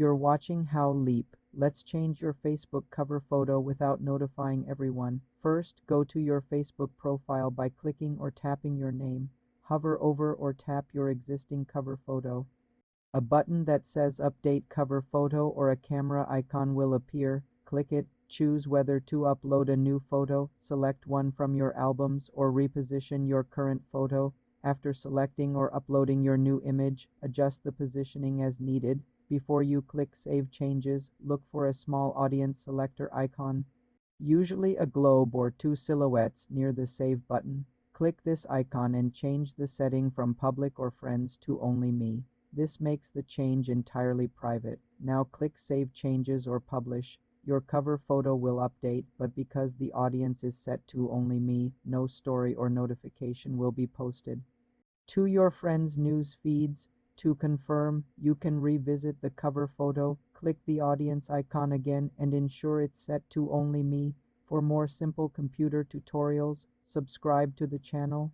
You're watching How Leap. Let's change your Facebook cover photo without notifying everyone. First, go to your Facebook profile by clicking or tapping your name. Hover over or tap your existing cover photo. A button that says Update Cover Photo or a camera icon will appear. Click it. Choose whether to upload a new photo, select one from your albums, or reposition your current photo. After selecting or uploading your new image, adjust the positioning as needed. Before you click Save Changes, look for a small audience selector icon, usually a globe or two silhouettes near the Save button. Click this icon and change the setting from Public or Friends to Only Me. This makes the change entirely private. Now click Save Changes or Publish. Your cover photo will update, but because the audience is set to Only Me, no story or notification will be posted to your friends' news feeds. To confirm, you can revisit the cover photo, click the audience icon again, and ensure it's set to Only Me. For more simple computer tutorials, subscribe to the channel.